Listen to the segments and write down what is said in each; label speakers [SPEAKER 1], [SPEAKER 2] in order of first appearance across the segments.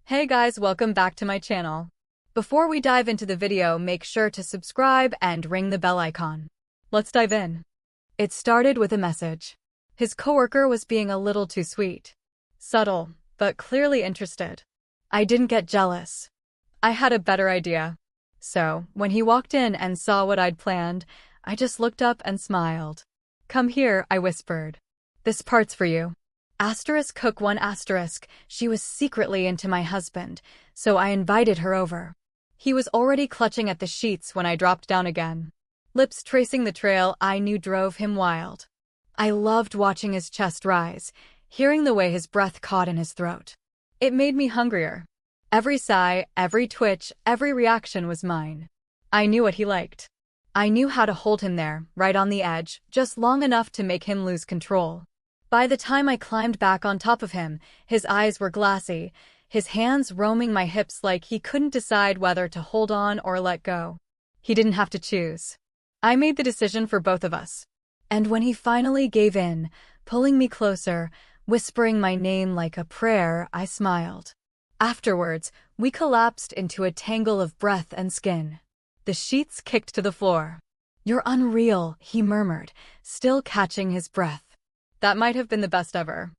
[SPEAKER 1] Hey guys, welcome back to my channel. Before we dive into the video, make sure to subscribe and ring the bell icon. Let's dive in. It started with a message. His coworker was being a little too sweet. Subtle, but clearly interested. I didn't get jealous. I had a better idea. So, when he walked in and saw what I'd planned, I just looked up and smiled. "Come here," I whispered. "This part's for you." Hook 1 asterisk, she was secretly into my husband, so I invited her over. He was already clutching at the sheets when I dropped down again. Lips tracing the trail I knew drove him wild. I loved watching his chest rise, hearing the way his breath caught in his throat. It made me hungrier. Every sigh, every twitch, every reaction was mine. I knew what he liked. I knew how to hold him there, right on the edge, just long enough to make him lose control. By the time I climbed back on top of him, his eyes were glassy, his hands roaming my hips like he couldn't decide whether to hold on or let go. He didn't have to choose. I made the decision for both of us. And when he finally gave in, pulling me closer, whispering my name like a prayer, I smiled. Afterwards, we collapsed into a tangle of breath and skin. The sheets kicked to the floor. "You're unreal," he murmured, still catching his breath. That might have been the best ever.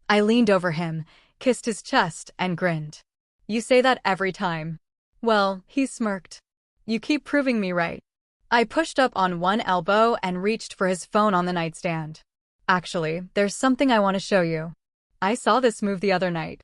[SPEAKER 1] I leaned over him, kissed his chest, and grinned. "You say that every time." "Well," he smirked. "You keep proving me right." I pushed up on one elbow and reached for his phone on the nightstand. "Actually, there's something I want to show you. I saw this move the other night.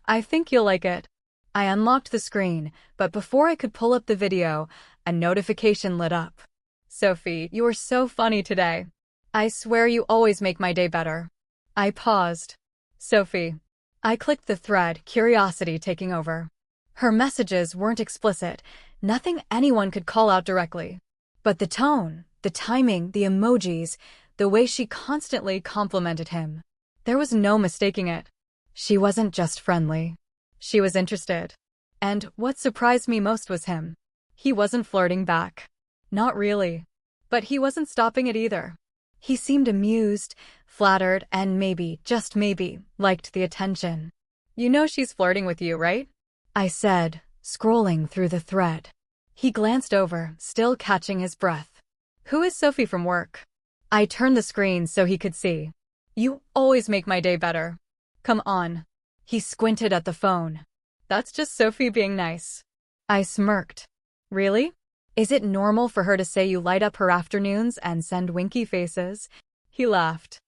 [SPEAKER 1] I think you'll like it." I unlocked the screen, but before I could pull up the video, a notification lit up. "Sophie, you are so funny today. I swear you always make my day better." I paused. "Sophie." I clicked the thread, curiosity taking over. Her messages weren't explicit, nothing anyone could call out directly. But the tone, the timing, the emojis, the way she constantly complimented him. There was no mistaking it. She wasn't just friendly. She was interested. And what surprised me most was him. He wasn't flirting back. Not really. But he wasn't stopping it either. He seemed amused, flattered, and maybe, just maybe, liked the attention. "You know she's flirting with you, right?" I said, scrolling through the thread. He glanced over, still catching his breath. "Who is Sophie from work?" I turned the screen so he could see. "You always make my day better." "Come on." He squinted at the phone. "That's just Sophie being nice." I smirked. "Really? Is it normal for her to say you light up her afternoons and send winky faces?" He laughed.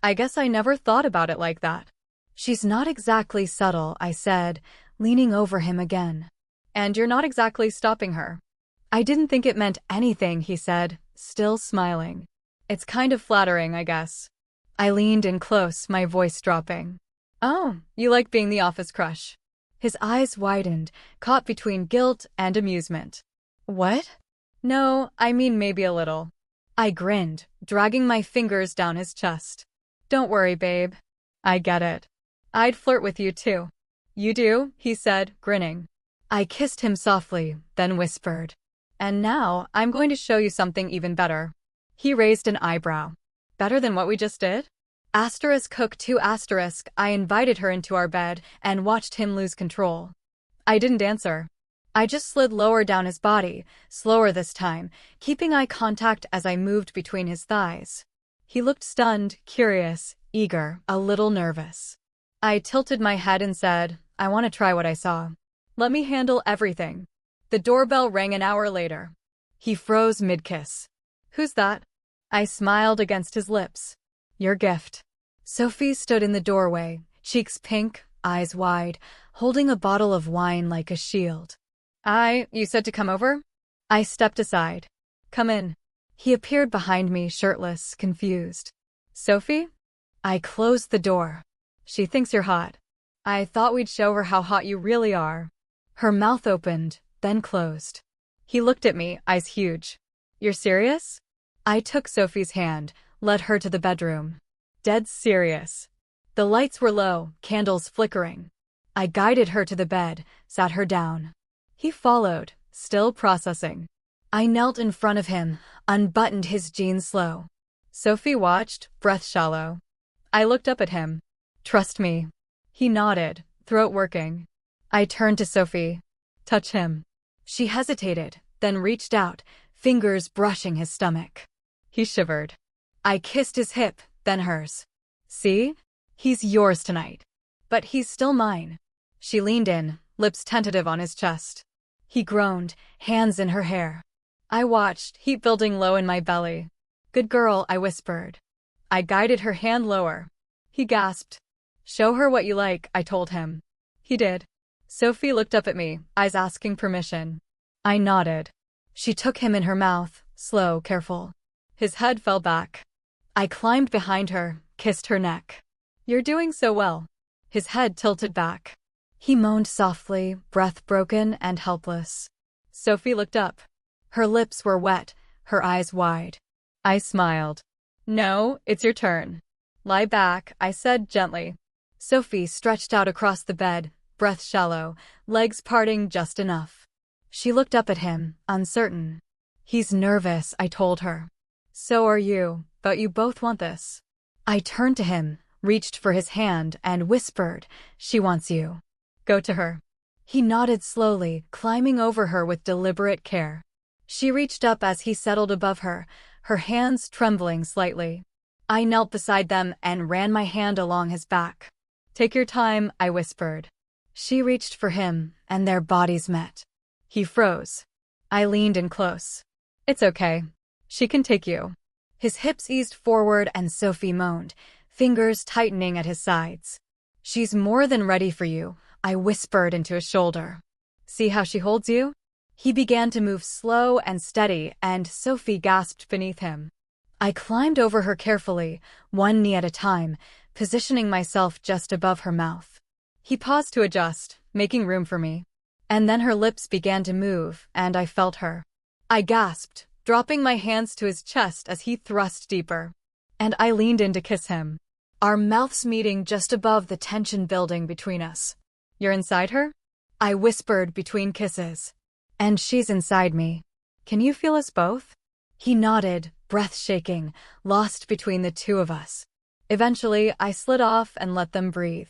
[SPEAKER 1] "I guess I never thought about it like that." "She's not exactly subtle," I said, leaning over him again. "And you're not exactly stopping her." "I didn't think it meant anything," he said, still smiling. "It's kind of flattering, I guess." I leaned in close, my voice dropping. "Oh, you like being the office crush." His eyes widened, caught between guilt and amusement. "What?" "No, I mean maybe a little." I grinned, dragging my fingers down his chest. "Don't worry, babe. I get it. I'd flirt with you too." "You do?" he said, grinning. I kissed him softly, then whispered, "And now, I'm going to show you something even better." He raised an eyebrow. "Better than what we just did?" Hook 2 asterisk, I invited her into our bed and watched him lose control. I didn't answer. I just slid lower down his body, slower this time, keeping eye contact as I moved between his thighs. He looked stunned, curious, eager, a little nervous. I tilted my head and said, "I want to try what I saw. Let me handle everything." The doorbell rang an hour later. He froze mid-kiss. "Who's that?" I smiled against his lips. "Your gift." Sophie stood in the doorway, cheeks pink, eyes wide, holding a bottle of wine like a shield. You said to come over?" I stepped aside. "Come in." He appeared behind me, shirtless, confused. "Sophie?" I closed the door. "She thinks you're hot. I thought we'd show her how hot you really are." Her mouth opened, then closed. He looked at me, eyes huge. "You're serious?" I took Sophie's hand, led her to the bedroom. Dead serious. The lights were low, candles flickering. I guided her to the bed, sat her down. He followed, still processing. I knelt in front of him, unbuttoned his jeans slow. Sophie watched, breath shallow. I looked up at him. "Trust me." He nodded, throat working. I turned to Sophie. Touch him. She hesitated, then reached out, fingers brushing his stomach. He shivered. I kissed his hip, then hers. See? He's yours tonight. But he's still mine. She leaned in, lips tentative on his chest. He groaned, hands in her hair. I watched, heat building low in my belly. Good girl, I whispered. I guided her hand lower. He gasped. Show her what you like, I told him. He did. Sophie looked up at me, eyes asking permission. I nodded. She took him in her mouth, slow, careful. His head fell back. I climbed behind her, kissed her neck. You're doing so well. His head tilted back. He moaned softly, breath broken and helpless. Sophie looked up. Her lips were wet, her eyes wide. I smiled. No, it's your turn. Lie back, I said gently. Sophie stretched out across the bed, breath shallow, legs parting just enough. She looked up at him, uncertain. He's nervous, I told her. So are you, but you both want this. I turned to him, reached for his hand, and whispered, she wants you. Go to her. He nodded slowly, climbing over her with deliberate care. She reached up as he settled above her, her hands trembling slightly. I knelt beside them and ran my hand along his back. Take your time, I whispered. She reached for him, and their bodies met. He froze. I leaned in close. It's okay. She can take you. His hips eased forward and Sophie moaned, fingers tightening at his sides. She's more than ready for you, I whispered into his shoulder. See how she holds you? He began to move slow and steady, and Sophie gasped beneath him. I climbed over her carefully, one knee at a time, positioning myself just above her mouth. He paused to adjust, making room for me. And then her lips began to move, and I felt her. I gasped, dropping my hands to his chest as he thrust deeper. And I leaned in to kiss him. Our mouths meeting just above the tension building between us. You're inside her? I whispered between kisses. And she's inside me. Can you feel us both? He nodded, breath shaking, lost between the two of us. Eventually, I slid off and let them breathe.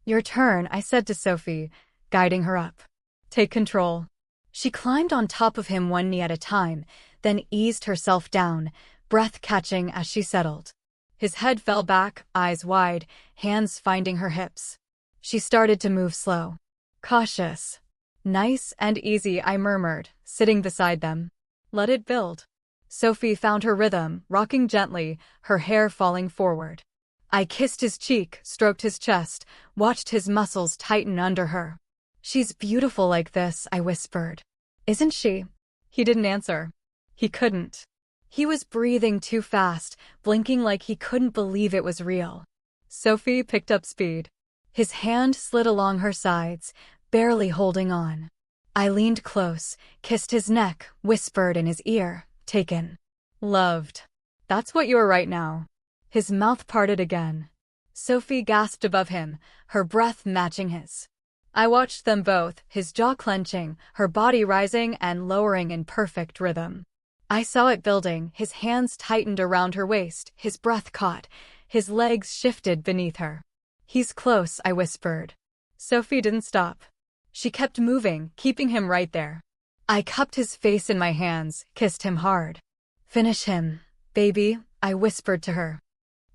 [SPEAKER 1] Your turn, I said to Sophie, guiding her up. Take control. She climbed on top of him one knee at a time, then eased herself down, breath catching as she settled. His head fell back, eyes wide, hands finding her hips. She started to move slow. Cautious. Nice and easy, I murmured, sitting beside them. Let it build. Sophie found her rhythm, rocking gently, her hair falling forward. I kissed his cheek, stroked his chest, watched his muscles tighten under her. She's beautiful like this, I whispered. Isn't she? He didn't answer. He couldn't. He was breathing too fast, blinking like he couldn't believe it was real. Sophie picked up speed. His hand slid along her sides, barely holding on. I leaned close, kissed his neck, whispered in his ear, taken. Loved. That's what you're right now. His mouth parted again. Sophie gasped above him, her breath matching his. I watched them both, his jaw clenching, her body rising and lowering in perfect rhythm. I saw it building, his hands tightened around her waist, his breath caught, his legs shifted beneath her. He's close, I whispered. Sophie didn't stop. She kept moving, keeping him right there. I cupped his face in my hands, kissed him hard. Finish him, baby, I whispered to her.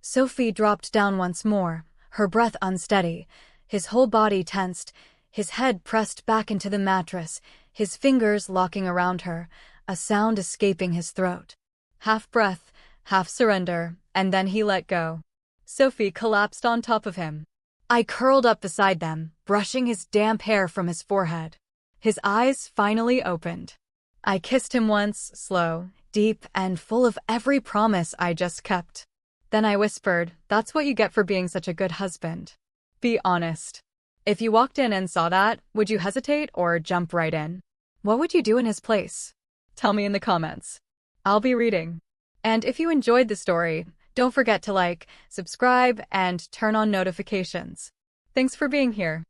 [SPEAKER 1] Sophie dropped down once more, her breath unsteady, his whole body tensed, his head pressed back into the mattress, his fingers locking around her, a sound escaping his throat. Half breath, half surrender, and then he let go. Sophie collapsed on top of him. I curled up beside them, brushing his damp hair from his forehead. His eyes finally opened. I kissed him once, slow, deep, and full of every promise I just kept. Then I whispered, that's what you get for being such a good husband. Be honest. If you walked in and saw that, would you hesitate or jump right in? What would you do in his place? Tell me in the comments. I'll be reading. And if you enjoyed the story, don't forget to like, subscribe, and turn on notifications. Thanks for being here.